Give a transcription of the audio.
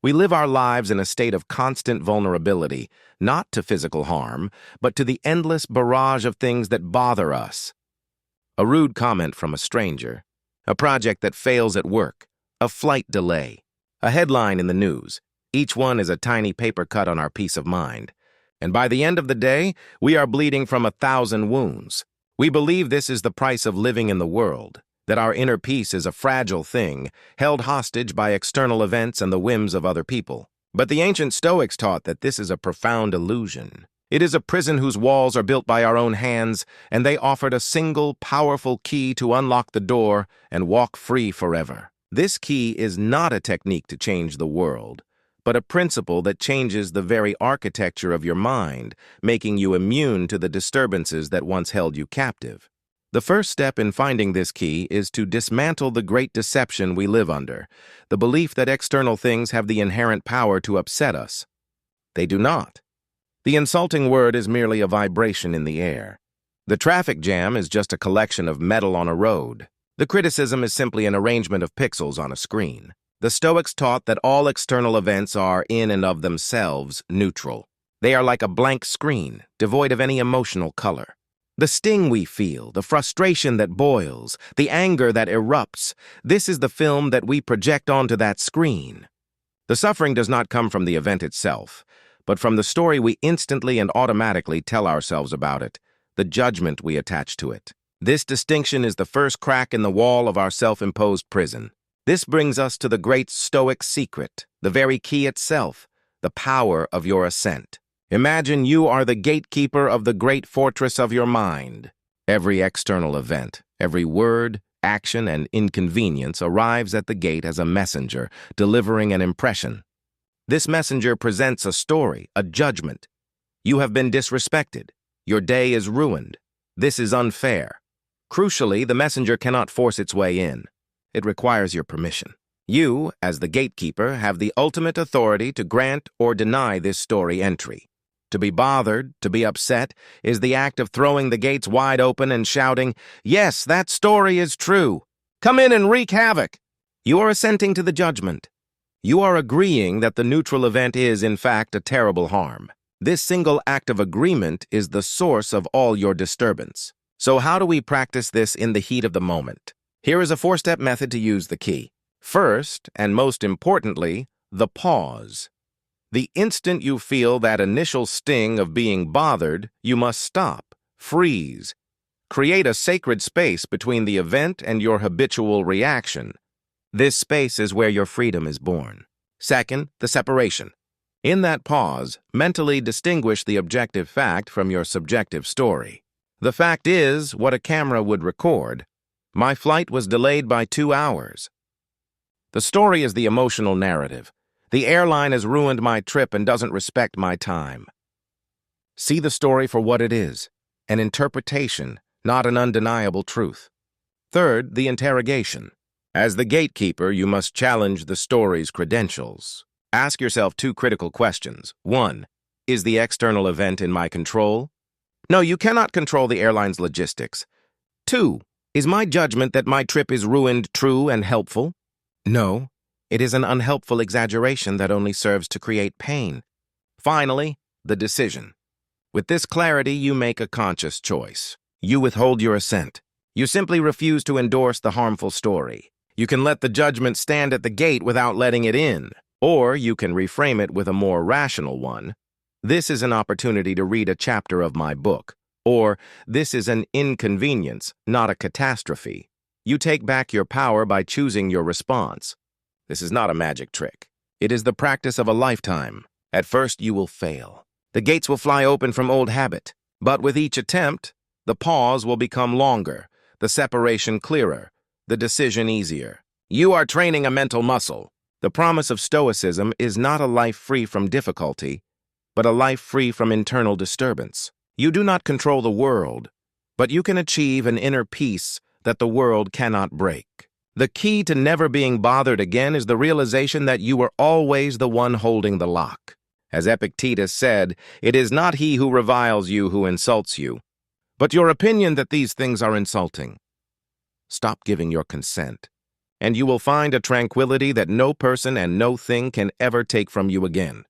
We live our lives in a state of constant vulnerability, not to physical harm, but to the endless barrage of things that bother us. A rude comment from a stranger, a project that fails at work, a flight delay, a headline in the news. Each one is a tiny paper cut on our peace of mind. And by the end of the day, we are bleeding from 1,000 wounds. We believe this is the price of living in the world, that our inner peace is a fragile thing, held hostage by external events and the whims of other people. But the ancient Stoics taught that this is a profound illusion. It is a prison whose walls are built by our own hands, and they offered a single, powerful key to unlock the door and walk free forever. This key is not a technique to change the world, but a principle that changes the very architecture of your mind, making you immune to the disturbances that once held you captive. The first step in finding this key is to dismantle the great deception we live under, the belief that external things have the inherent power to upset us. They do not. The insulting word is merely a vibration in the air. The traffic jam is just a collection of metal on a road. The criticism is simply an arrangement of pixels on a screen. The Stoics taught that all external events are, in and of themselves, neutral. They are like a blank screen, devoid of any emotional color. The sting we feel, the frustration that boils, the anger that erupts, this is the film that we project onto that screen. The suffering does not come from the event itself, but from the story we instantly and automatically tell ourselves about it, the judgment we attach to it. This distinction is the first crack in the wall of our self-imposed prison. This brings us to the great Stoic secret, the very key itself, the power of your ascent. Imagine you are the gatekeeper of the great fortress of your mind. Every external event, every word, action, and inconvenience arrives at the gate as a messenger, delivering an impression. This messenger presents a story, a judgment. You have been disrespected. Your day is ruined. This is unfair. Crucially, the messenger cannot force its way in. It requires your permission. You, as the gatekeeper, have the ultimate authority to grant or deny this story entry. To be bothered, to be upset, is the act of throwing the gates wide open and shouting, "Yes, that story is true. Come in and wreak havoc." You are assenting to the judgment. You are agreeing that the neutral event is, in fact, a terrible harm. This single act of agreement is the source of all your disturbance. So how do we practice this in the heat of the moment? Here is a 4-step method to use the key. First, and most importantly, the pause. The instant you feel that initial sting of being bothered, you must stop, freeze. Create a sacred space between the event and your habitual reaction. This space is where your freedom is born. Second, the separation. In that pause, mentally distinguish the objective fact from your subjective story. The fact is what a camera would record. My flight was delayed by 2 hours. The story is the emotional narrative. The airline has ruined my trip and doesn't respect my time. See the story for what it is, an interpretation, not an undeniable truth. Third, the interrogation. As the gatekeeper, you must challenge the story's credentials. Ask yourself 2 critical questions. 1. Is the external event in my control? No, you cannot control the airline's logistics. 2. Is my judgment that my trip is ruined true and helpful? No. It is an unhelpful exaggeration that only serves to create pain. Finally, the decision. With this clarity, you make a conscious choice. You withhold your assent. You simply refuse to endorse the harmful story. You can let the judgment stand at the gate without letting it in, or you can reframe it with a more rational one. This is an opportunity to read a chapter of my book, or this is an inconvenience, not a catastrophe. You take back your power by choosing your response. This is not a magic trick. It is the practice of a lifetime. At first, you will fail. The gates will fly open from old habit. But with each attempt, the pause will become longer, the separation clearer, the decision easier. You are training a mental muscle. The promise of Stoicism is not a life free from difficulty, but a life free from internal disturbance. You do not control the world, but you can achieve an inner peace that the world cannot break. The key to never being bothered again is the realization that you were always the one holding the lock. As Epictetus said, it is not he who reviles you who insults you, but your opinion that these things are insulting. Stop giving your consent. and you will find a tranquility that no person and no thing can ever take from you again.